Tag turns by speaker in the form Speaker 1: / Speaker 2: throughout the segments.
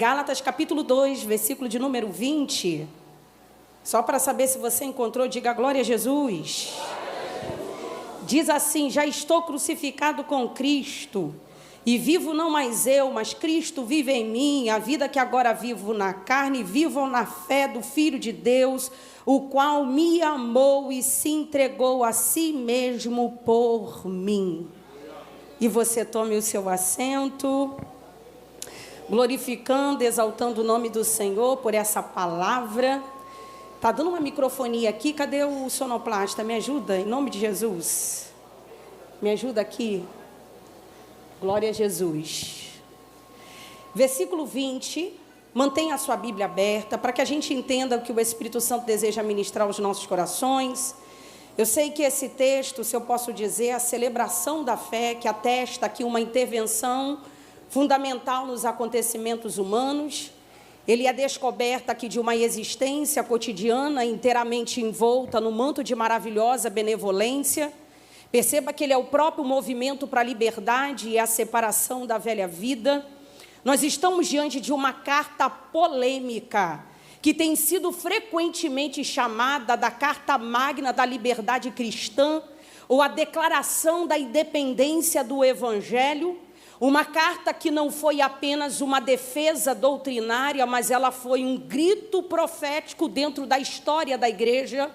Speaker 1: Gálatas capítulo 2, versículo de número 20. Só para saber se você encontrou, diga glória a Jesus. Diz assim: já estou crucificado com Cristo, e vivo não mais eu, mas Cristo vive em mim. A vida que agora vivo na carne, vivo na fé do Filho de Deus, o qual me amou e se entregou a si mesmo por mim. E você tome o seu assento, glorificando, exaltando o nome do Senhor por essa palavra. Está dando uma microfonia aqui, cadê o sonoplasta? Me ajuda, em nome de Jesus. Me ajuda aqui. Glória a Jesus. Versículo 20, mantenha a sua Bíblia aberta, para que a gente entenda o que o Espírito Santo deseja ministrar aos nossos corações. Eu sei que esse texto, se eu posso dizer, é a celebração da fé, que atesta aqui uma intervenção fundamental nos acontecimentos humanos. Ele é a descoberta aqui de uma existência cotidiana inteiramente envolta no manto de maravilhosa benevolência. Perceba que ele é o próprio movimento para a liberdade e a separação da velha vida. Nós estamos diante de uma carta polêmica, que tem sido frequentemente chamada da Carta Magna da Liberdade Cristã, ou a Declaração da Independência do Evangelho. Uma carta que não foi apenas uma defesa doutrinária, mas ela foi um grito profético dentro da história da igreja,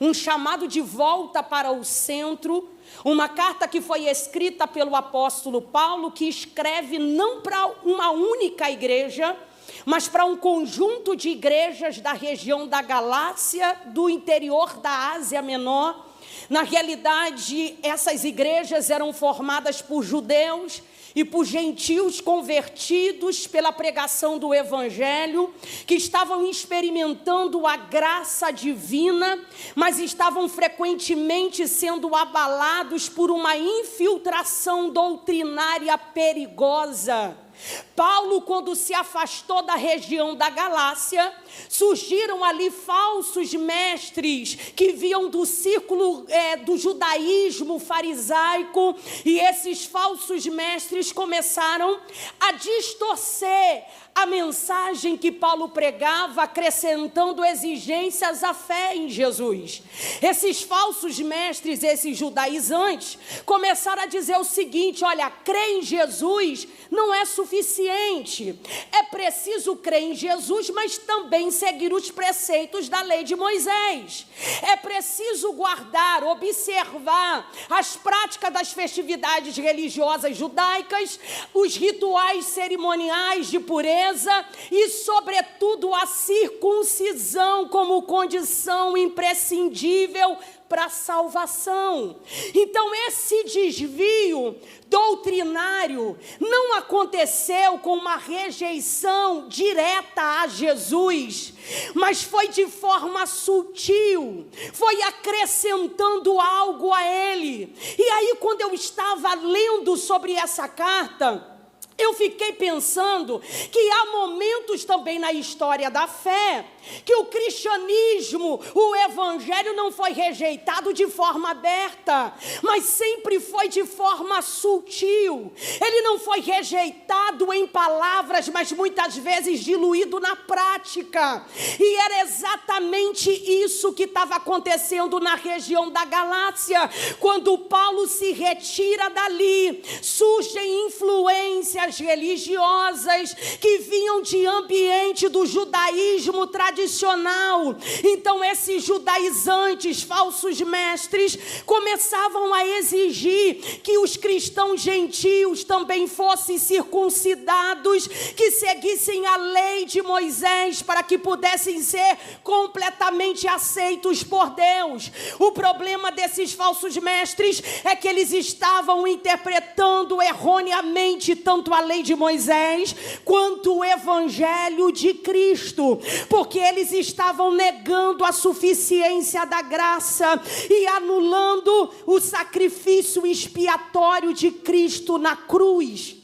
Speaker 1: um chamado de volta para o centro, uma carta que foi escrita pelo apóstolo Paulo, que escreve não para uma única igreja, mas para um conjunto de igrejas da região da Galácia, do interior da Ásia Menor. Na realidade, essas igrejas eram formadas por judeus e por gentios convertidos pela pregação do Evangelho, que estavam experimentando a graça divina, mas estavam frequentemente sendo abalados por uma infiltração doutrinária perigosa. Paulo, quando se afastou da região da Galácia, surgiram ali falsos mestres que vinham do círculo do judaísmo farisaico, e esses falsos mestres começaram a distorcer a mensagem que Paulo pregava, acrescentando exigências à fé em Jesus. Esses falsos mestres, esses judaizantes, começaram a dizer o seguinte: olha, crer em Jesus não é suficiente. É preciso crer em Jesus, mas também seguir os preceitos da lei de Moisés. É preciso guardar, observar as práticas das festividades religiosas judaicas, os rituais cerimoniais de pureza e, sobretudo, a circuncisão como condição imprescindível para a salvação. Então, esse desvio doutrinário não aconteceu com uma rejeição direta a Jesus, mas foi de forma sutil, foi acrescentando algo a ele. E aí, quando eu estava lendo sobre essa carta, eu fiquei pensando que há momentos também na história da fé que o cristianismo, o evangelho não foi rejeitado de forma aberta, mas sempre foi de forma sutil. Ele não foi rejeitado em palavras, mas muitas vezes diluído na prática. E era exatamente isso que estava acontecendo na região da Galácia. Quando Paulo se retira dali, surgem influências religiosas que vinham de ambiente do judaísmo tradicional. Então esses judaizantes, falsos mestres, começavam a exigir que os cristãos gentios também fossem circuncidados, que seguissem a lei de Moisés para que pudessem ser completamente aceitos por Deus. O problema desses falsos mestres é que eles estavam interpretando erroneamente tanto a lei de Moisés quanto o evangelho de Cristo, porque eles estavam negando a suficiência da graça e anulando o sacrifício expiatório de Cristo na cruz.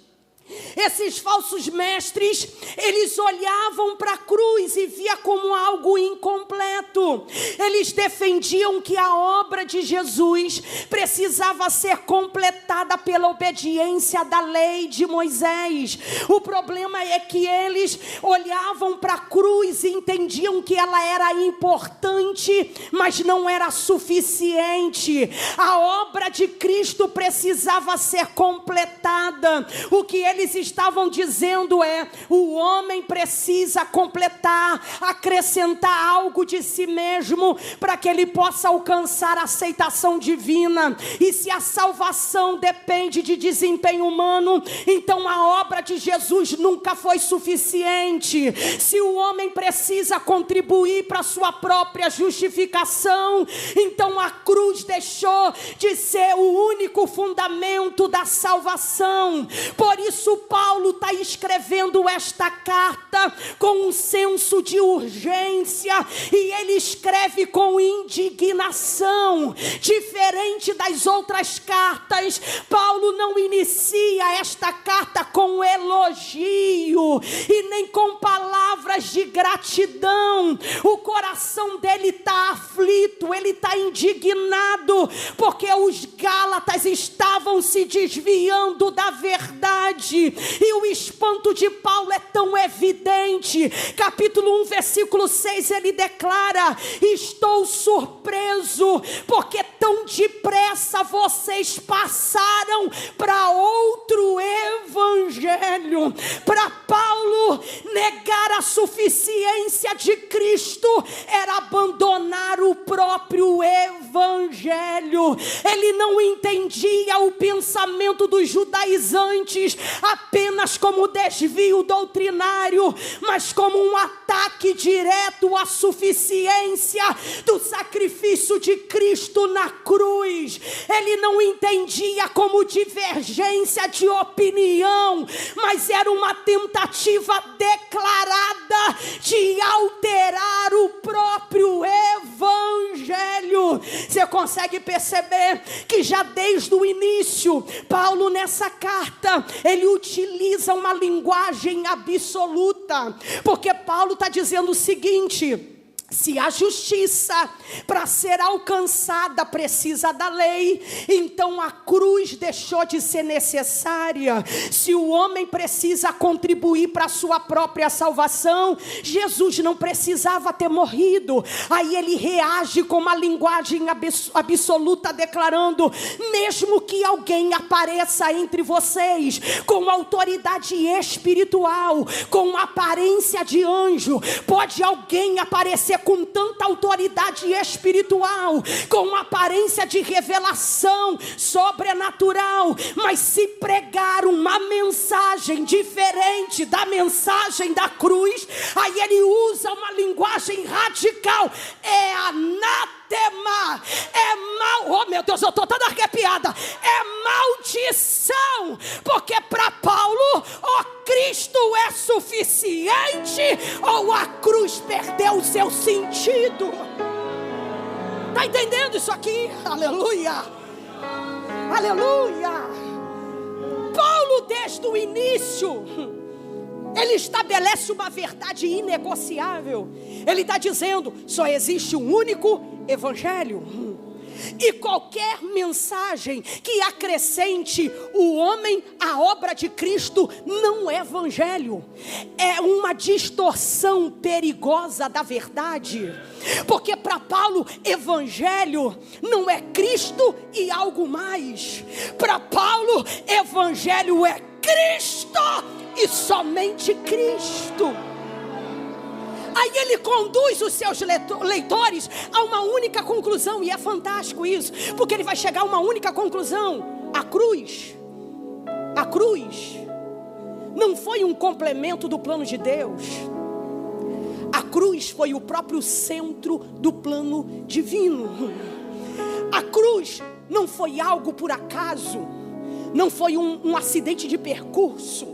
Speaker 1: Esses falsos mestres, eles olhavam para a cruz e via como algo incompleto. Eles defendiam que a obra de Jesus precisava ser completada pela obediência da lei de Moisés. O problema é que eles olhavam para a cruz e entendiam que ela era importante, mas não era suficiente. A obra de Cristo precisava ser completada. O que eles estavam dizendo é: o homem precisa completar, acrescentar algo de si mesmo para que ele possa alcançar a aceitação divina. E se a salvação depende de desempenho humano, então a obra de Jesus nunca foi suficiente. Se o homem precisa contribuir para a sua própria justificação, então a cruz deixou de ser o único fundamento da salvação. Por isso Paulo está escrevendo esta carta com um senso de urgência, e ele escreve com indignação. Diferente das outras cartas, Paulo não inicia esta carta com elogio e nem com palavras de gratidão. O coração dele está aflito, ele está indignado, porque os Gálatas estavam se desviando da verdade, e o espanto de Paulo é tão evidente. Capítulo 1, versículo 6, ele declara: estou surpreso, porque tão depressa vocês passaram para outro evangelho. Para Paulo, negar a suficiência de Cristo era abandonar o próprio evangelho. Ele não entendia o pensamento dos judaizantes apenas como desvio doutrinário, mas como um ataque direto à suficiência do sacrifício de Cristo na cruz. Ele não entendia como divergência de opinião, mas era uma tentativa declarada de alterar o próprio evangelho. Você consegue perceber que já desde o início, Paulo nessa carta, ele utiliza uma linguagem absoluta, porque Paulo está dizendo o seguinte: se a justiça para ser alcançada precisa da lei, então a cruz deixou de ser necessária. Se o homem precisa contribuir para a sua própria salvação, Jesus não precisava ter morrido. Aí ele reage com uma linguagem absoluta, declarando: mesmo que alguém apareça entre vocês com autoridade espiritual, com aparência de anjo, pode alguém aparecer com tanta autoridade espiritual, com aparência de revelação sobrenatural, mas se pregar uma mensagem diferente da mensagem da cruz, aí ele usa uma linguagem radical: é anátema, é mal, oh meu Deus, eu estou toda arrepiada, é maldição, porque para Paulo, Cristo é suficiente, ou a cruz perdeu o seu sentido. Está entendendo isso aqui? Aleluia, aleluia. Paulo, desde o início, ele estabelece uma verdade inegociável. Ele está dizendo: só existe um único evangelho. E qualquer mensagem que acrescente o homem à obra de Cristo não é evangelho. É uma distorção perigosa da verdade. Porque para Paulo, evangelho não é Cristo e algo mais. Para Paulo, evangelho é Cristo e somente Cristo. Aí ele conduz os seus leitores a uma única conclusão, e é fantástico isso, porque ele vai chegar a uma única conclusão: a cruz não foi um complemento do plano de Deus. A cruz foi o próprio centro do plano divino. A cruz não foi algo por acaso, não foi um acidente de percurso.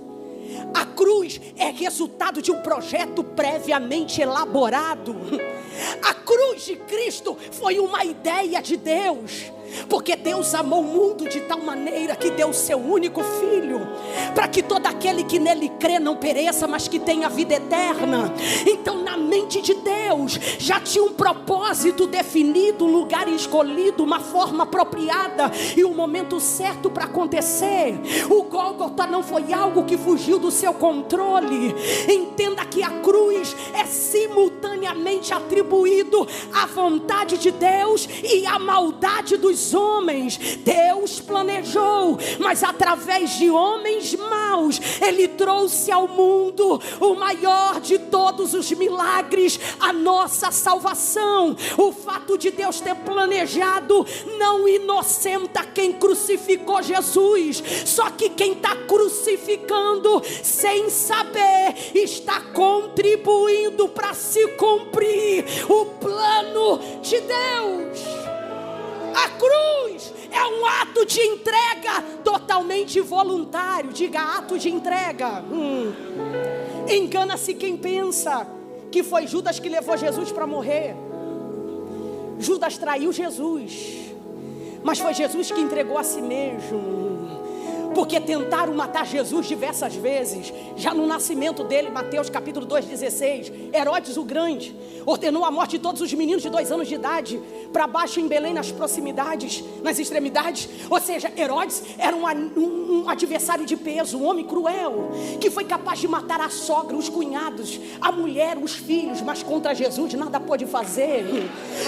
Speaker 1: A cruz é resultado de um projeto previamente elaborado. A cruz de Cristo foi uma ideia de Deus. Porque Deus amou o mundo de tal maneira que deu o seu único filho, para que todo aquele que nele crê não pereça, mas que tenha vida eterna. Então na mente de Deus já tinha um propósito definido, um lugar escolhido, uma forma apropriada e um momento certo para acontecer. O Gólgota não foi algo que fugiu do seu controle. Entenda que a cruz é simultaneamente atribuído à vontade de Deus e à maldade dos homens. Deus planejou, mas através de homens maus Ele trouxe ao mundo o maior de todos os milagres, a nossa salvação. O fato de Deus ter planejado não inocenta quem crucificou Jesus. Só que quem está crucificando sem saber está contribuindo para se cumprir o plano de Deus. A cruz é um ato de entrega totalmente voluntário. Diga, ato de entrega. Engana-se quem pensa que foi Judas que levou Jesus para morrer. Judas traiu Jesus, mas foi Jesus que entregou a si mesmo. Porque tentaram matar Jesus diversas vezes. Já no nascimento dele, Mateus capítulo 2:16, Herodes o Grande ordenou a morte de todos os meninos de 2 anos de idade, para baixo em Belém, nas proximidades, nas extremidades. Ou seja, Herodes era um adversário de peso, um homem cruel, que foi capaz de matar a sogra, os cunhados, a mulher, os filhos, mas contra Jesus nada pôde fazer.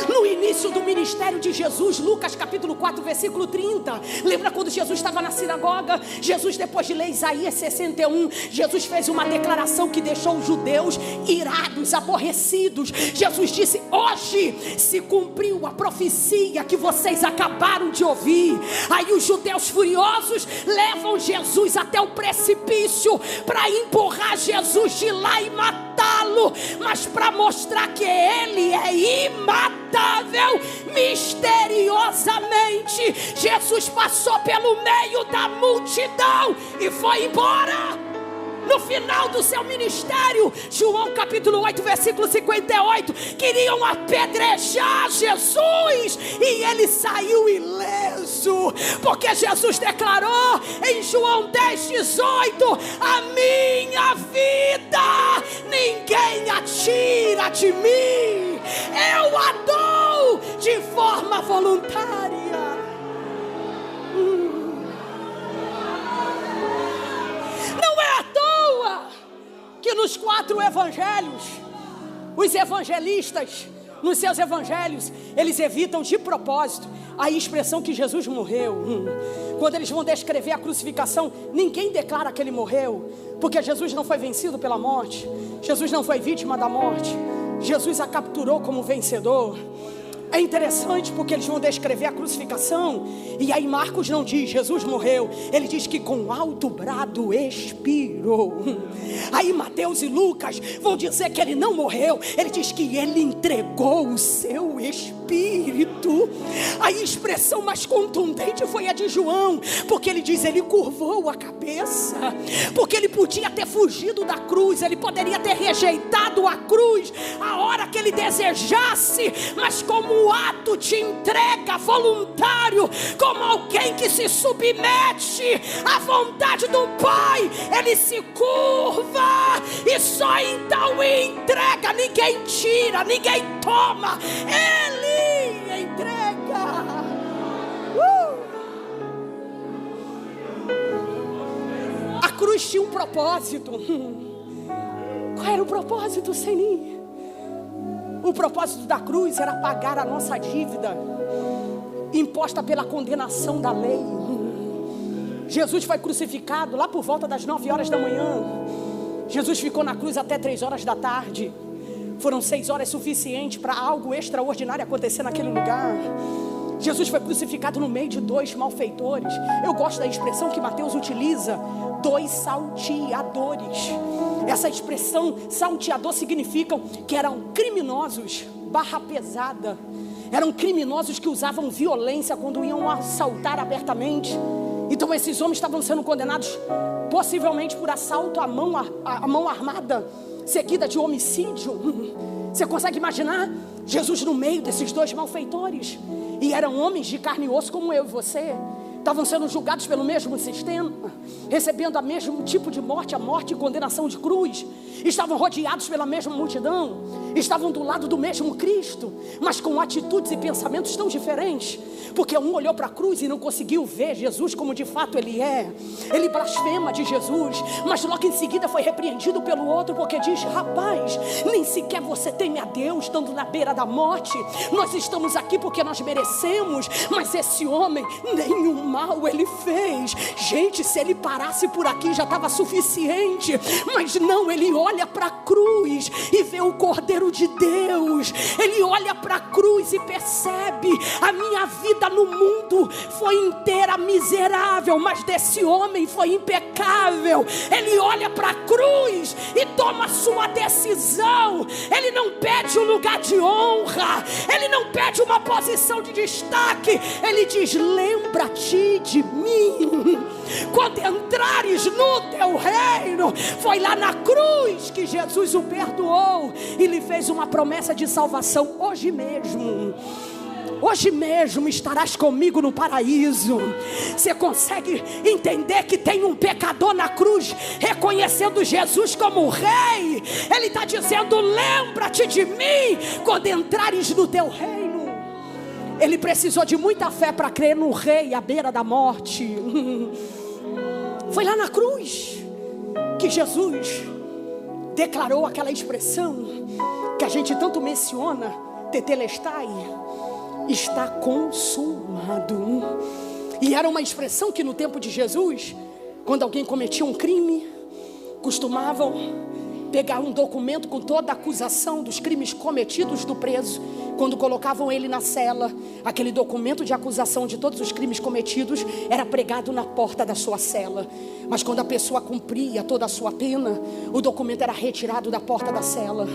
Speaker 1: No início do ministério de Jesus, Lucas capítulo 4 versículo 30, lembra quando Jesus estava na sinagoga? Jesus, depois de ler Isaías 61, Jesus fez uma declaração que deixou os judeus irados, aborrecidos. Jesus disse: hoje se cumpriu a profecia que vocês acabaram de ouvir. Aí os judeus furiosos levam Jesus até o precipício para empurrar Jesus de lá e matá-lo, mas para mostrar que ele é imatável, misteriosamente Jesus passou pelo meio da multidão e foi embora. No final do seu ministério, João capítulo 8 versículo 58, queriam apedrejar Jesus e ele saiu ileso, porque Jesus declarou em João 10:18: a minha vida ninguém a tira de mim, eu a dou de forma voluntária. Não é à toa que nos 4 evangelhos, os evangelistas, nos seus evangelhos, eles evitam de propósito a expressão que Jesus morreu. Quando eles vão descrever a crucificação, ninguém declara que ele morreu, porque Jesus não foi vencido pela morte, Jesus não foi vítima da morte, Jesus a capturou como vencedor. É interessante porque eles vão descrever a crucificação, e aí Marcos não diz Jesus morreu, ele diz que com alto brado expirou. Aí Mateus e Lucas vão dizer que ele não morreu, ele diz que ele entregou o seu espírito. A expressão mais contundente foi a de João, porque ele diz: ele curvou a cabeça, porque ele podia ter fugido da cruz, ele poderia ter rejeitado a cruz a hora que ele desejasse, mas como um ato de entrega voluntário, como alguém que se submete à vontade do Pai, ele se curva e só então entrega. Ninguém tira, ninguém toma, ele entrega. A cruz tinha um propósito. Qual era o propósito, Senhor? O propósito da cruz era pagar a nossa dívida imposta pela condenação da lei. Jesus foi crucificado lá por volta das 9 horas da manhã. Jesus ficou na cruz até 3 horas da tarde. Foram 6 horas suficientes para algo extraordinário acontecer naquele lugar. Jesus foi crucificado no meio de 2 malfeitores. Eu gosto da expressão que Mateus utiliza: 2 salteadores. Essa expressão salteador significa que eram criminosos, barra pesada. Eram criminosos que usavam violência quando iam assaltar abertamente. Então esses homens estavam sendo condenados possivelmente por assalto à mão armada. seguida de homicídio. Você consegue imaginar Jesus no meio desses dois malfeitores? E eram homens de carne e osso como eu e você. Estavam sendo julgados pelo mesmo sistema, recebendo o mesmo tipo de morte, a morte e condenação de cruz. Estavam rodeados pela mesma multidão, estavam do lado do mesmo Cristo, mas com atitudes e pensamentos tão diferentes. Porque um olhou para a cruz e não conseguiu ver Jesus como de fato Ele é. Ele blasfema de Jesus, mas logo em seguida foi repreendido pelo outro, porque diz: rapaz, nem sequer você teme a Deus, estando na beira da morte. Nós estamos aqui porque nós merecemos, mas esse homem nenhum mal ele fez. Gente, se ele parasse por aqui já estava suficiente, mas não, ele olha para a cruz e vê o Cordeiro de Deus. Ele olha para a cruz e percebe: a minha vida no mundo foi inteira miserável, mas desse homem foi impecável. Ele olha para a cruz e toma a sua decisão. Ele não pede um lugar de honra, ele não pede uma posição de destaque. Ele diz: lembra-te de mim quando entrares no teu reino. Foi lá na cruz que Jesus o perdoou e lhe fez uma promessa de salvação. Hoje mesmo estarás comigo no paraíso. Você consegue entender que tem um pecador na cruz reconhecendo Jesus como Rei? Ele está dizendo: lembra-te de mim quando entrares no teu reino. Ele precisou de muita fé para crer no Rei à beira da morte. Foi lá na cruz que Jesus declarou aquela expressão que a gente tanto menciona, tetelestai, está consumado. E era uma expressão que no tempo de Jesus, quando alguém cometia um crime, costumavam pegar um documento com toda a acusação dos crimes cometidos do preso. Quando colocavam ele na cela, aquele documento de acusação de todos os crimes cometidos era pregado na porta da sua cela. Mas quando a pessoa cumpria toda a sua pena, o documento era retirado da porta da cela.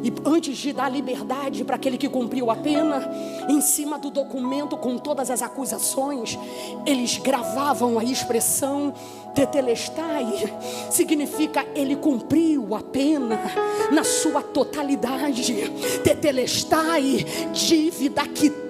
Speaker 1: E antes de dar liberdade para aquele que cumpriu a pena, em cima do documento com todas as acusações, eles gravavam a expressão tetelestai. Significa: ele cumpriu a pena na sua totalidade. Tetelestai, dívida quitada.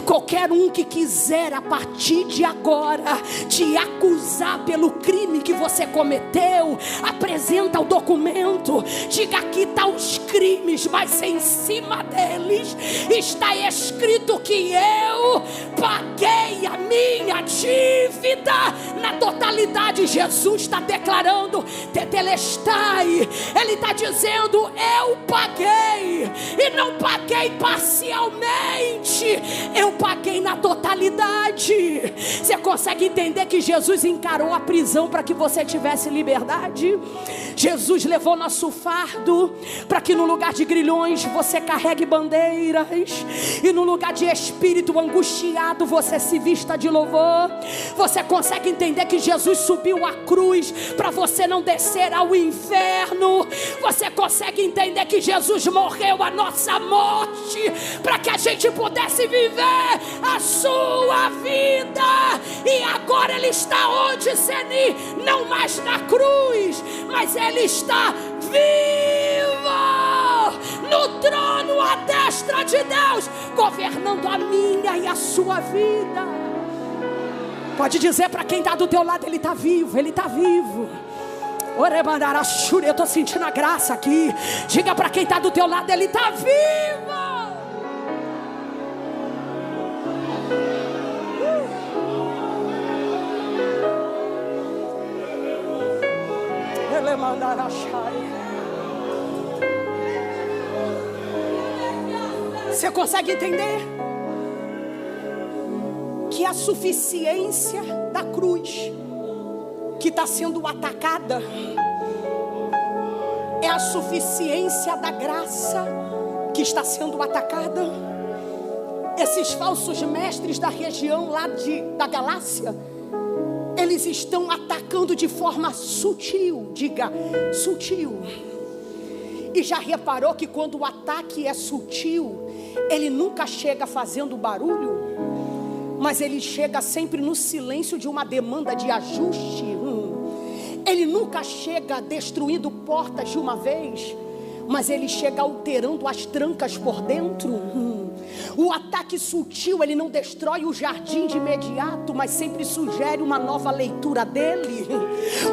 Speaker 1: Qualquer um que quiser a partir de agora te acusar pelo crime que você cometeu, apresenta o documento, diga: aqui está os crimes, mas em cima deles está escrito que eu paguei a minha dívida na totalidade. Jesus está declarando tetelestai. Ele está dizendo: eu paguei, e não paguei parcialmente, eu paguei na totalidade. Você consegue entender que Jesus encarou a prisão para que você tivesse liberdade? Jesus levou nosso fardo para que no lugar de grilhões você carregue bandeiras, e no lugar de espírito angustiado você se vista de louvor. Você consegue entender que Jesus subiu à cruz para você não descer ao inferno? Você consegue entender que Jesus morreu a nossa morte para que a gente pudesse viver a sua vida? E agora Ele está onde, Seni? Não mais na cruz, mas Ele está vivo no trono à destra de Deus, governando a minha e a sua vida. Pode dizer para quem está do teu lado: Ele está vivo, Ele está vivo. Eu estou sentindo a graça aqui. Diga para quem está do teu lado: Ele está vivo. Ele mandará chai. Você consegue entender que a suficiência da cruz que está sendo atacada é a suficiência da graça que está sendo atacada? Esses falsos mestres da região lá da Galácia, eles estão atacando de forma sutil. Diga: sutil. E já reparou que quando o ataque é sutil, ele nunca chega fazendo barulho, mas ele chega sempre no silêncio de uma demanda de ajuste.
Speaker 2: Ele nunca chega destruindo portas de uma vez, mas ele chega alterando as trancas por dentro. O ataque sutil, ele não destrói o jardim de imediato, mas sempre sugere uma nova leitura dele.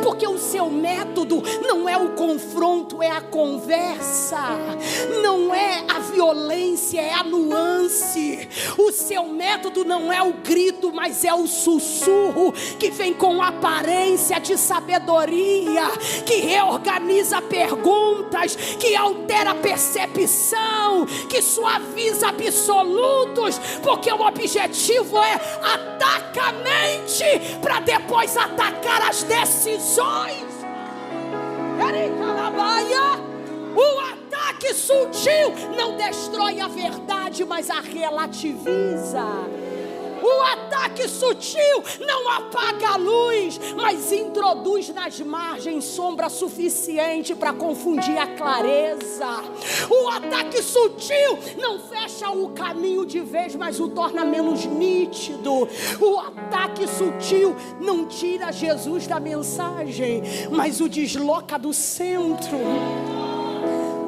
Speaker 2: Porque o seu método não é o confronto, é a conversa. Não é a violência, é a nuance. O seu método não é o grito, mas é o sussurro, que vem com aparência de sabedoria, que reorganiza perguntas, que altera a percepção, que suaviza absolutos, porque o objetivo é atacar a mente para depois atacar as decisões. O ataque sutil não destrói a verdade, mas a relativiza. O ataque sutil não apaga a luz, mas introduz nas margens sombra suficiente para confundir a clareza. O ataque sutil não fecha o caminho de vez, mas o torna menos nítido. O ataque sutil não tira Jesus da mensagem, mas o desloca do centro.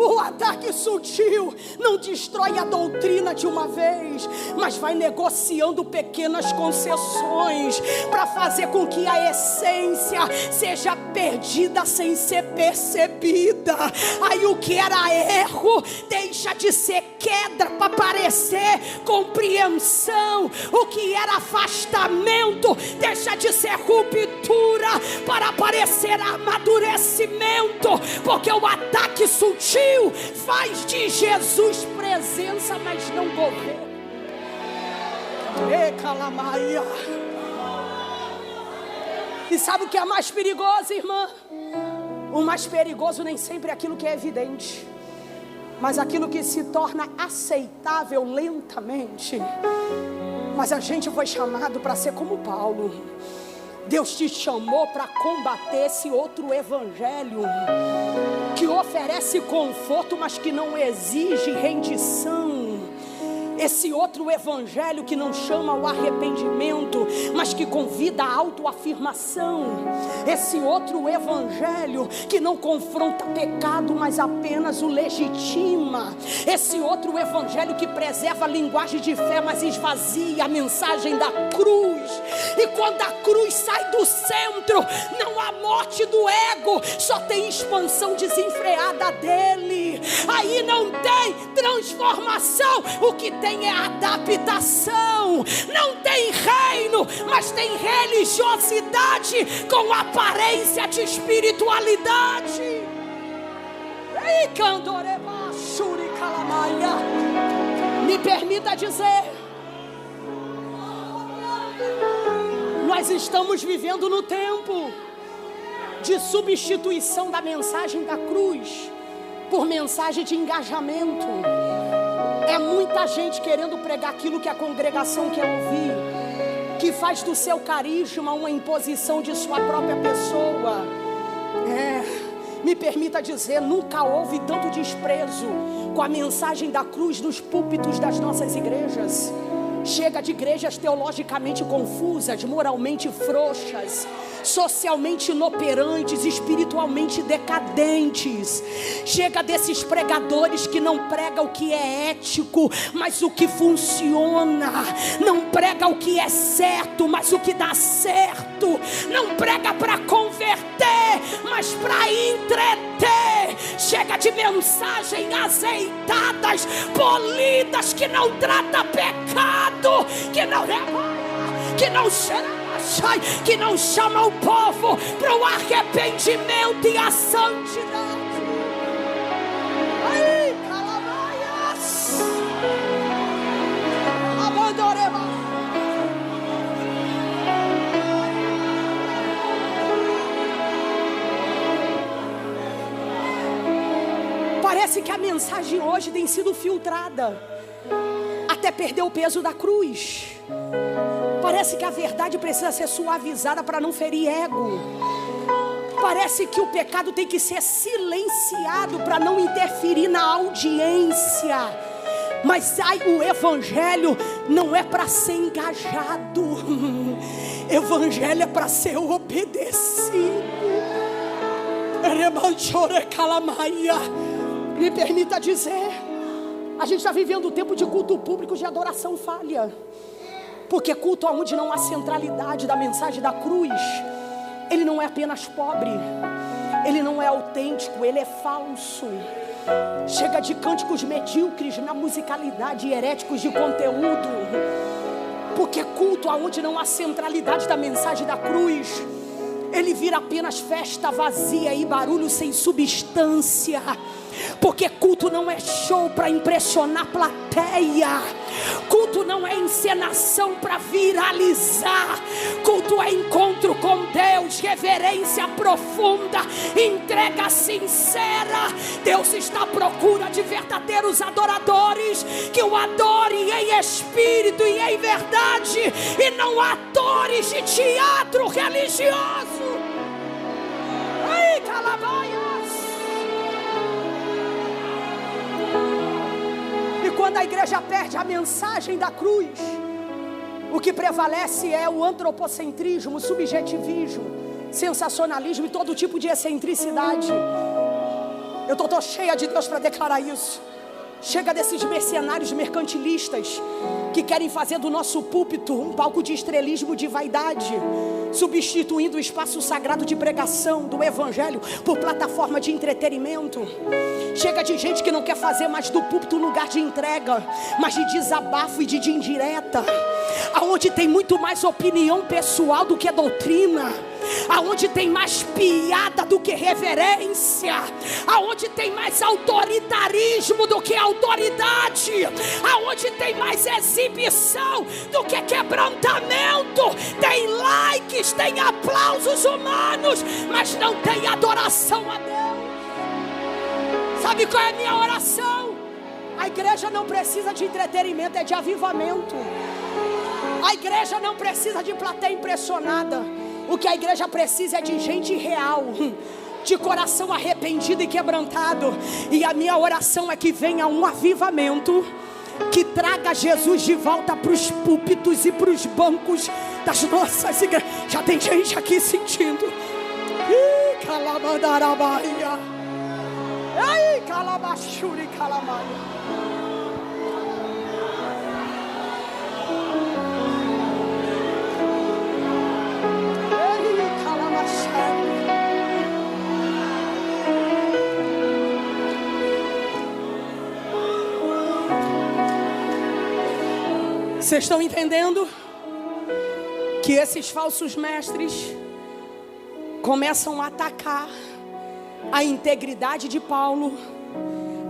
Speaker 2: O ataque sutil não destrói a doutrina de uma vez, mas vai negociando pequenas concessões para fazer com que a essência seja perdida sem ser percebida. Aí o que era erro deixa de ser queda para parecer compreensão. O que era afastamento deixa de ser ruptura para parecer amadurecimento, porque o ataque sutil faz de Jesus presença, mas não governo. E sabe o que é mais perigoso, irmã? O mais perigoso nem sempre é aquilo que é evidente, mas aquilo que se torna aceitável lentamente. Mas a gente foi chamado para ser como Paulo. Deus te chamou para combater esse outro evangelho, que oferece conforto, mas que não exige rendição. Esse outro evangelho que não chama ao arrependimento, mas que convida a autoafirmação. Esse outro evangelho que não confronta pecado, mas apenas o legitima. Esse outro evangelho que preserva a linguagem de fé, mas esvazia a mensagem da cruz. E quando a cruz sai do centro, não há morte do ego, só tem expansão desenfreada dele. Aí não tem transformação, o que tem é adaptação. Não tem reino, mas tem religiosidade com aparência de espiritualidade. Me permita dizer, nós estamos vivendo no tempo de substituição da mensagem da cruz por mensagem de engajamento. É muita gente querendo pregar aquilo que a congregação quer ouvir, que faz do seu carisma uma imposição de sua própria pessoa. Me permita dizer, nunca houve tanto desprezo com a mensagem da cruz nos púlpitos das nossas igrejas. Chega de igrejas teologicamente confusas, moralmente frouxas, socialmente inoperantes, espiritualmente decadentes. Chega desses pregadores que não pregam o que é ético, mas o que funciona. Não prega o que é certo, mas o que dá certo. Não prega para converter, mas para entreter. Chega de mensagem azeitadas, polidas, que não trata pecado, que não chama o povo para o arrependimento e a santidade. Aí, calabaias, abandoreba. Parece que a mensagem hoje tem sido filtrada até perder o peso da cruz. Parece que a verdade precisa ser suavizada para não ferir ego. Parece que o pecado tem que ser silenciado para não interferir na audiência. Mas o evangelho não é para ser engajado. Evangelho é para ser obedecido. Me permita dizer, a gente está vivendo um tempo de culto público, de adoração falha. Porque culto onde não há centralidade da mensagem da cruz, ele não é apenas pobre, ele não é autêntico, ele é falso. Chega de cânticos medíocres na musicalidade e heréticos de conteúdo. Porque culto onde não há centralidade da mensagem da cruz, ele vira apenas festa vazia e barulho sem substância. Porque culto não é show para impressionar plateia. Culto não é encenação para viralizar. Culto é encontro com Deus, reverência profunda, entrega sincera. Deus está à procura de verdadeiros adoradores que o adorem em espírito e em verdade, e não atores de teatro religioso. Ai, calabaias. E quando a igreja perde a mensagem da cruz, o que prevalece é o antropocentrismo, o subjetivismo, sensacionalismo e todo tipo de excentricidade. Eu estou cheia de Deus para declarar isso. Chega desses mercenários mercantilistas que querem fazer do nosso púlpito um palco de estrelismo, de vaidade, substituindo o espaço sagrado de pregação do evangelho por plataforma de entretenimento. Chega de gente que não quer fazer mais do púlpito um lugar de entrega, mas de desabafo e de indireta, aonde tem muito mais opinião pessoal do que doutrina, aonde tem mais piada do que reverência, aonde tem mais autoritarismo do que autoridade, aonde tem mais exibição do que quebrantamento, tem likes, tem aplausos humanos, mas não tem adoração a Deus. Sabe qual é a minha oração? A igreja não precisa de entretenimento, é de avivamento. A igreja não precisa de plateia impressionada. O que a igreja precisa é de gente real, de coração arrependido e quebrantado. E a minha oração é que venha um avivamento que traga Jesus de volta para os púlpitos e para os bancos das nossas igrejas. Já tem gente aqui sentindo. Ih, calabandarabaia. Ai, calabachuri, calamaia. Vocês estão entendendo que esses falsos mestres começam a atacar a integridade de Paulo,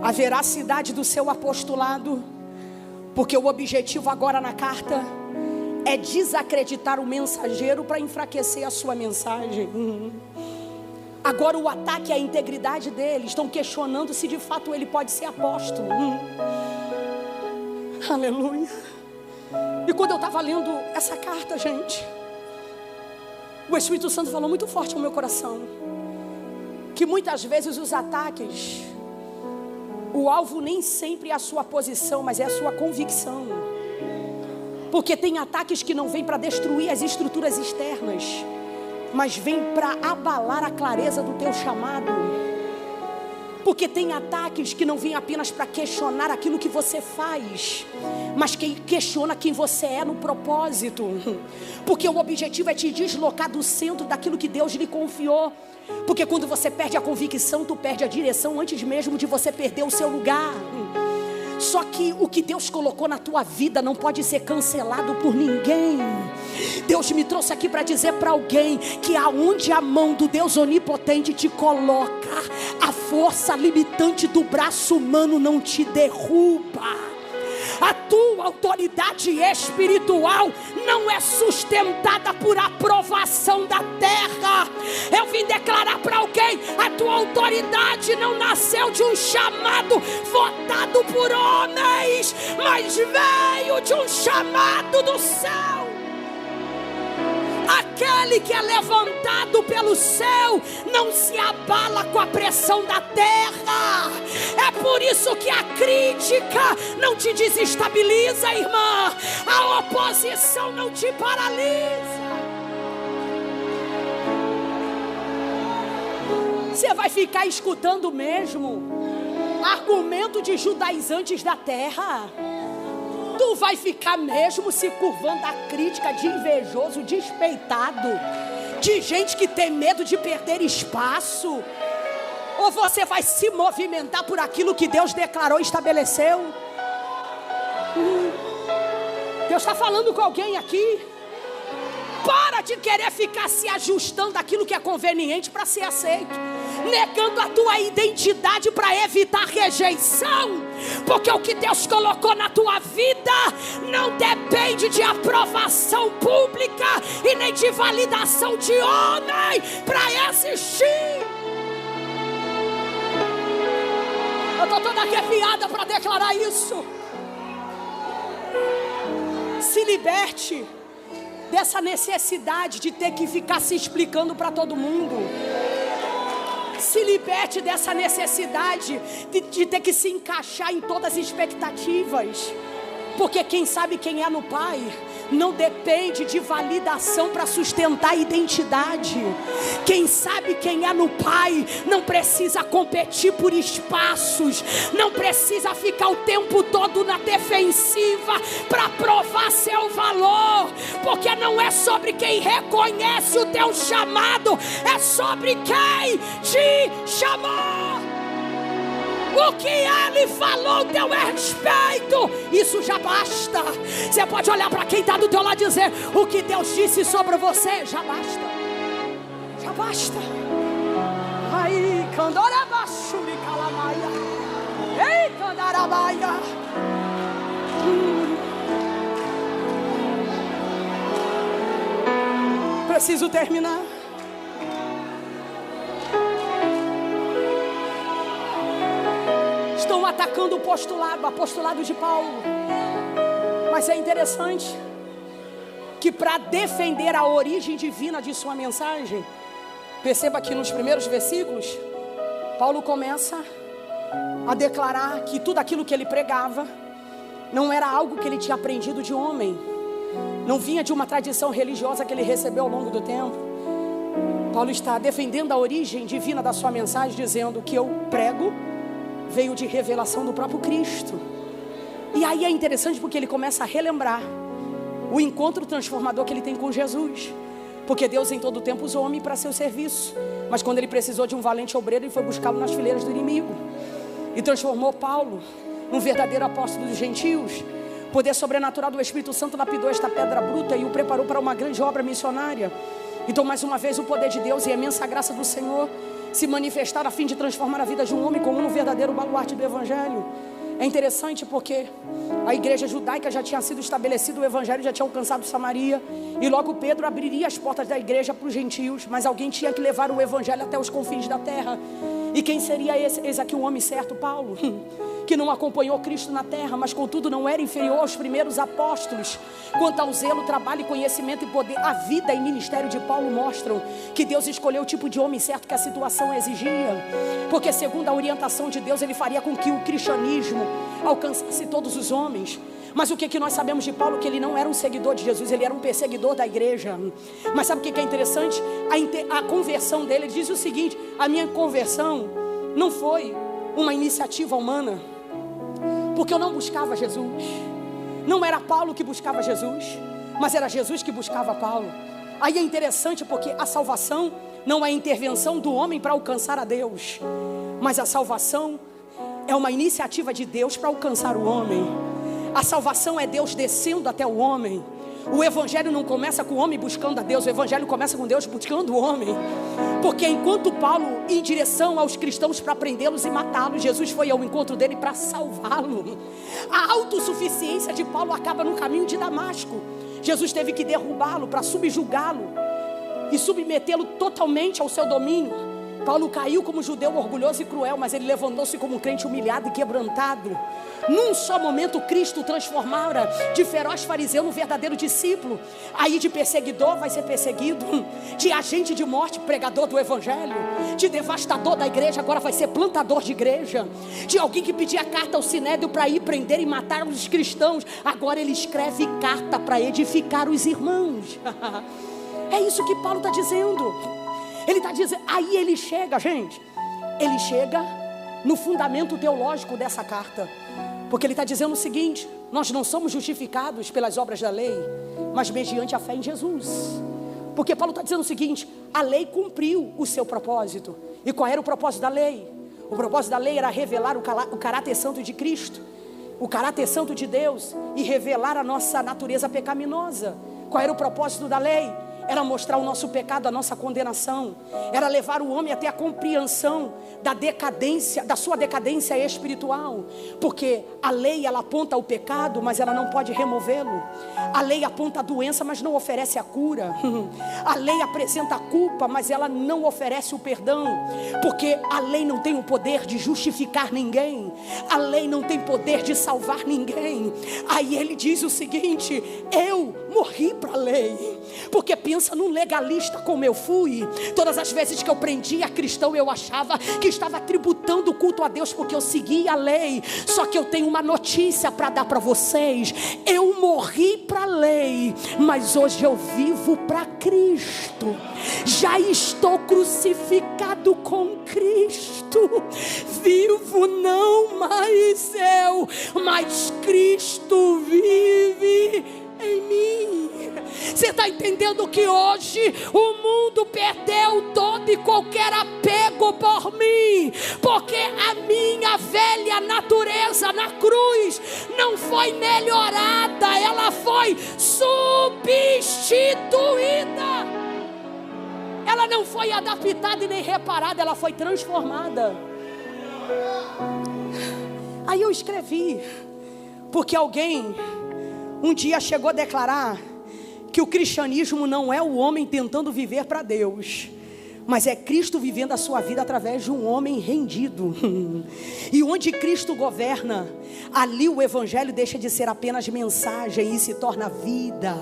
Speaker 2: a veracidade do seu apostolado, porque o objetivo agora na carta é desacreditar o mensageiro para enfraquecer a sua mensagem. Agora o ataque à integridade dele, estão questionando se de fato ele pode ser apóstolo. Aleluia. E quando eu estava lendo essa carta, gente, o Espírito Santo falou muito forte no meu coração, que muitas vezes os ataques, o alvo nem sempre é a sua posição, mas é a sua convicção. Porque tem ataques que não vêm para destruir as estruturas externas, mas vêm para abalar a clareza do teu chamado. Porque tem ataques que não vêm apenas para questionar aquilo que você faz, mas que questiona quem você é no propósito. Porque o objetivo é te deslocar do centro daquilo que Deus lhe confiou. Porque quando você perde a convicção, tu perde a direção antes mesmo de você perder o seu lugar. Só que o que Deus colocou na tua vida não pode ser cancelado por ninguém. Deus me trouxe aqui para dizer para alguém que aonde a mão do Deus onipotente te coloca, a força limitante do braço humano não te derruba. A tua autoridade espiritual não é sustentada por aprovação da terra. Eu vim declarar para alguém: a tua autoridade não nasceu de um chamado votado por homens, mas veio de um chamado do céu. Aquele que é levantado pelo céu não se abala com a pressão da terra. É por isso que a crítica não te desestabiliza, irmã. A oposição não te paralisa. Você vai ficar escutando mesmo argumento de judaizantes da terra? Tu vai ficar mesmo se curvando à crítica de invejoso, despeitado, de gente que tem medo de perder espaço? Ou você vai se movimentar por aquilo que Deus declarou e estabeleceu? Deus está falando com alguém aqui. Para de querer ficar se ajustando àquilo que é conveniente para ser aceito, negando a tua identidade para evitar rejeição, porque o que Deus colocou na tua vida não depende de aprovação pública e nem de validação de homem para existir. Eu estou toda arrepiada para declarar isso. Se liberte dessa necessidade de ter que ficar se explicando para todo mundo. Se liberte dessa necessidade de ter que se encaixar em todas as expectativas. Porque quem sabe quem é no Pai não depende de validação para sustentar a identidade. Quem sabe quem é no Pai não precisa competir por espaços, não precisa ficar o tempo todo na defensiva para provar seu valor, porque não é sobre quem reconhece o teu chamado, é sobre quem te chamou. O que Ele falou teu respeito, isso já basta. Você pode olhar para quem está do teu lado e dizer: o que Deus disse sobre você, já basta. Já basta. Ai, candarabaxuri calamaia. Ei, candarabaia. Preciso terminar. Estão atacando o apostolado de Paulo. Mas é interessante que para defender a origem divina de sua mensagem, perceba que nos primeiros versículos, Paulo começa a declarar que tudo aquilo que ele pregava não era algo que ele tinha aprendido de homem, não vinha de uma tradição religiosa que ele recebeu ao longo do tempo. Paulo está defendendo a origem divina da sua mensagem, dizendo que eu prego veio de revelação do próprio Cristo. E aí é interessante porque ele começa a relembrar o encontro transformador que ele tem com Jesus. Porque Deus em todo o tempo usou o homem para seu serviço, mas quando ele precisou de um valente obreiro, ele foi buscá-lo nas fileiras do inimigo e transformou Paulo num verdadeiro apóstolo dos gentios. O poder sobrenatural do Espírito Santo lapidou esta pedra bruta e o preparou para uma grande obra missionária. Então, mais uma vez, o poder de Deus e a imensa graça do Senhor se manifestaram a fim de transformar a vida de um homem comum no verdadeiro baluarte do Evangelho. É interessante porque a igreja judaica já tinha sido estabelecida, o Evangelho já tinha alcançado Samaria, e logo Pedro abriria as portas da igreja para os gentios, mas alguém tinha que levar o Evangelho até os confins da terra. E quem seria esse? Eis aqui o homem certo, Paulo, que não acompanhou Cristo na terra, mas contudo não era inferior aos primeiros apóstolos. Quanto ao zelo, trabalho, conhecimento e poder, a vida e ministério de Paulo mostram que Deus escolheu o tipo de homem certo que a situação exigia, porque segundo a orientação de Deus, ele faria com que o cristianismo alcançasse todos os homens. Mas o que nós sabemos de Paulo? Que ele não era um seguidor de Jesus, ele era um perseguidor da igreja. Mas sabe o que é interessante? A conversão dele, ele diz o seguinte: a minha conversão não foi uma iniciativa humana, porque eu não buscava Jesus. Não era Paulo que buscava Jesus, mas era Jesus que buscava Paulo. Aí é interessante porque a salvação não é a intervenção do homem para alcançar a Deus, mas a salvação é uma iniciativa de Deus para alcançar o homem. A salvação é Deus descendo até o homem. O Evangelho não começa com o homem buscando a Deus, o Evangelho começa com Deus buscando o homem. Porque enquanto Paulo ia em direção aos cristãos para prendê-los e matá-los, Jesus foi ao encontro dele para salvá-lo. A autossuficiência de Paulo acaba no caminho de Damasco. Jesus teve que derrubá-lo para subjugá-lo e submetê-lo totalmente ao seu domínio. Paulo caiu como judeu orgulhoso e cruel, mas ele levantou-se como um crente humilhado e quebrantado. Num só momento Cristo transformara de feroz fariseu no verdadeiro discípulo. Aí de perseguidor vai ser perseguido, de agente de morte, pregador do Evangelho, de devastador da igreja, agora vai ser plantador de igreja, de alguém que pedia carta ao Sinédrio para ir prender e matar os cristãos, agora ele escreve carta para edificar os irmãos. É isso que Paulo está dizendo. Ele está dizendo, aí ele chega, gente, ele chega no fundamento teológico dessa carta, porque ele está dizendo o seguinte: nós não somos justificados pelas obras da lei, mas mediante a fé em Jesus. Porque Paulo está dizendo o seguinte: a lei cumpriu o seu propósito. E qual era o propósito da lei? O propósito da lei era revelar o caráter santo de Cristo, o caráter santo de Deus, e revelar a nossa natureza pecaminosa. Qual era o propósito da lei? Era mostrar o nosso pecado, a nossa condenação. Era levar o homem até a compreensão da decadência, da sua decadência espiritual. Porque a lei, ela aponta o pecado, mas ela não pode removê-lo. A lei aponta a doença, mas não oferece a cura. A lei apresenta a culpa, mas ela não oferece o perdão. Porque a lei não tem o poder de justificar ninguém. A lei não tem poder de salvar ninguém. Aí ele diz o seguinte: eu morri para a lei. Porque pensa num legalista como eu fui. Todas as vezes que eu prendia cristão, eu achava que estava tributando culto a Deus, porque eu seguia a lei. Só que eu tenho uma notícia para dar para vocês: eu morri para a lei, mas hoje eu vivo para Cristo. Já estou crucificado com Cristo. Vivo não mais eu, mas Cristo vive em mim. Você está entendendo que hoje o mundo perdeu todo e qualquer apego por mim, porque a minha velha natureza na cruz não foi melhorada, ela foi substituída. Ela não foi adaptada e nem reparada, ela foi transformada. Aí eu escrevi, porque alguém um dia chegou a declarar que o cristianismo não é o homem tentando viver para Deus, mas é Cristo vivendo a sua vida através de um homem rendido. E onde Cristo governa, ali o evangelho deixa de ser apenas mensagem e se torna vida.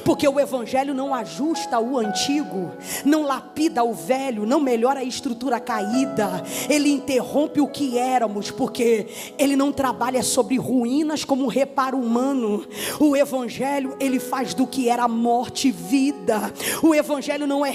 Speaker 2: Porque o evangelho não ajusta o antigo, não lapida o velho, não melhora a estrutura caída. Ele interrompe o que éramos, porque ele não trabalha sobre ruínas como um reparo humano. O evangelho, ele faz do que era morte vida. O evangelho não é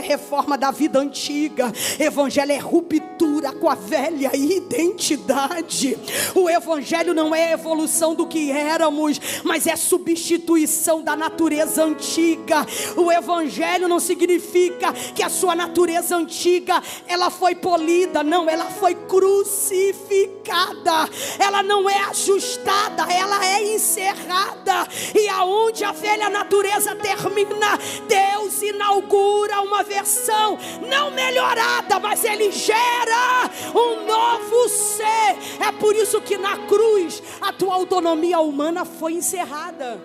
Speaker 2: reforma da vida antiga. Evangelho é ruptura com a velha identidade. O evangelho não é evolução do que éramos, mas é substituição da natureza antiga. O evangelho não significa que a sua natureza antiga ela foi polida, não, ela foi crucificada. Ela não é ajustada, ela é encerrada. E aonde a velha natureza termina, Deus inaugura uma versão não melhorada, mas ele gera um novo ser. É por isso que na cruz a tua autonomia humana foi encerrada.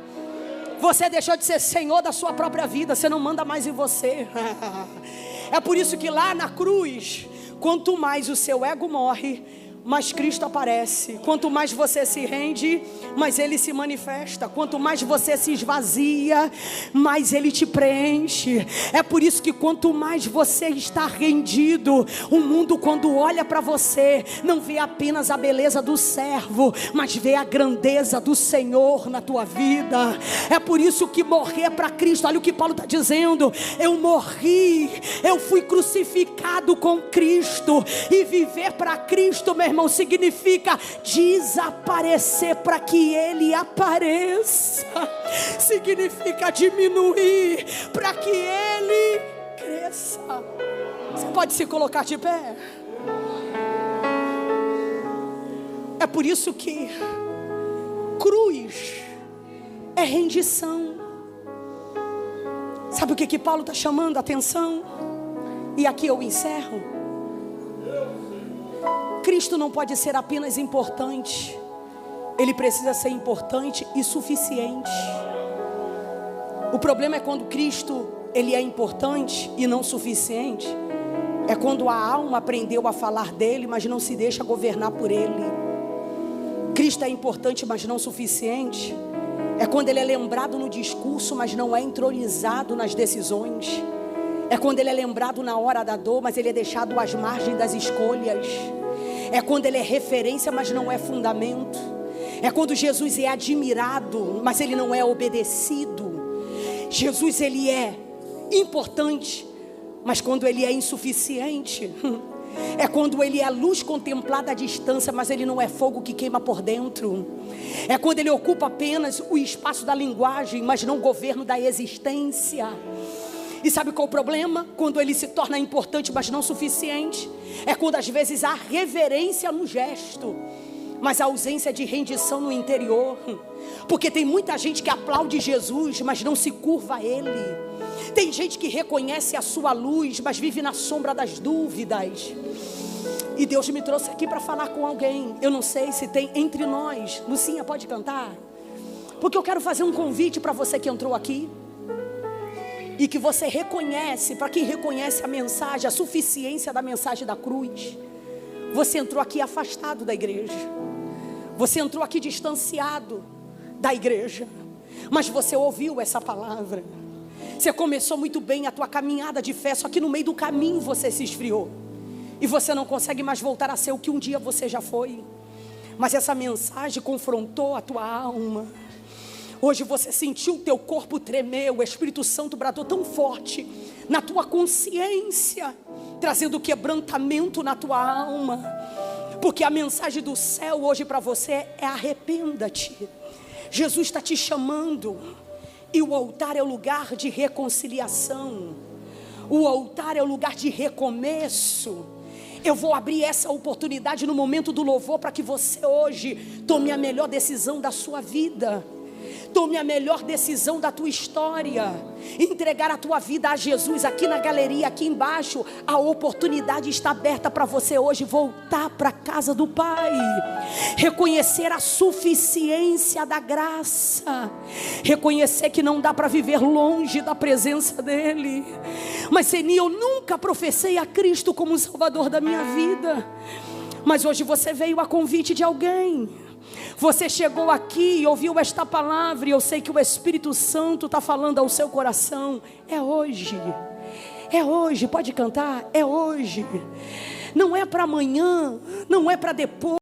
Speaker 2: Você deixou de ser senhor da sua própria vida, você não manda mais em você. É por isso que lá na cruz, quanto mais o seu ego morre, mais Cristo aparece. Quanto mais você se rende, mais Ele se manifesta. Quanto mais você se esvazia, mais Ele te preenche. É por isso que quanto mais você está rendido, o mundo quando olha para você, não vê apenas a beleza do servo, mas vê a grandeza do Senhor na tua vida. É por isso que morrer para Cristo, olha o que Paulo está dizendo: eu morri, eu fui crucificado com Cristo. E viver para Cristo, meu irmão, significa desaparecer para que Ele apareça. Significa diminuir para que Ele cresça. Você pode se colocar de pé? É por isso que cruz é rendição. Sabe o que Paulo está chamando a atenção? E aqui eu encerro. Cristo não pode ser apenas importante, Ele precisa ser importante e suficiente. O problema é quando Cristo, Ele é importante e não suficiente. É quando a alma aprendeu a falar dele, mas não se deixa governar por Ele. Cristo é importante, mas não suficiente. É quando Ele é lembrado no discurso, mas não é entronizado nas decisões. É quando Ele é lembrado na hora da dor, mas Ele é deixado às margens das escolhas. É quando Ele é referência, mas não é fundamento. É quando Jesus é admirado, mas Ele não é obedecido. Jesus, Ele é importante, mas quando Ele é insuficiente.
Speaker 1: É quando ele é a luz contemplada à distância, mas ele não é fogo que queima por dentro. É quando ele ocupa apenas o espaço da linguagem, mas não o governo da existência. E sabe qual é o problema? Quando ele se torna importante, mas não suficiente. É quando às vezes há reverência no gesto, mas a ausência de rendição no interior. Porque tem muita gente que aplaude Jesus, mas não se curva a Ele. Tem gente que reconhece a sua luz, mas vive na sombra das dúvidas. E Deus me trouxe aqui para falar com alguém. Eu não sei se tem entre nós. Lucinha, pode cantar? Porque eu quero fazer um convite para você que entrou aqui. E que você reconhece, para quem reconhece a mensagem, a suficiência da mensagem da cruz. Você entrou aqui afastado da igreja. Você entrou aqui distanciado da igreja. Mas você ouviu essa palavra. Você começou muito bem a tua caminhada de fé, só que no meio do caminho você se esfriou. E você não consegue mais voltar a ser o que um dia você já foi. Mas essa mensagem confrontou a tua alma. Hoje você sentiu o teu corpo tremer, o Espírito Santo bradou tão forte na tua consciência, trazendo quebrantamento na tua alma. Porque a mensagem do céu hoje para você é: arrependa-te. Jesus está te chamando. E o altar é o lugar de reconciliação. O altar é o lugar de recomeço. Eu vou abrir essa oportunidade no momento do louvor para que você hoje tome a melhor decisão da sua vida. Tome a melhor decisão da tua história. Entregar a tua vida a Jesus. Aqui na galeria, aqui embaixo, a oportunidade está aberta para você hoje voltar para a casa do Pai. Reconhecer a suficiência da graça. Reconhecer que não dá para viver longe da presença dEle. Mas Seni, eu nunca professei a Cristo como o Salvador da minha vida. Mas hoje você veio a convite de alguém. Você chegou aqui e ouviu esta palavra, e eu sei que o Espírito Santo está falando ao seu coração. É hoje, pode cantar, é hoje. Não é para amanhã, não é para depois.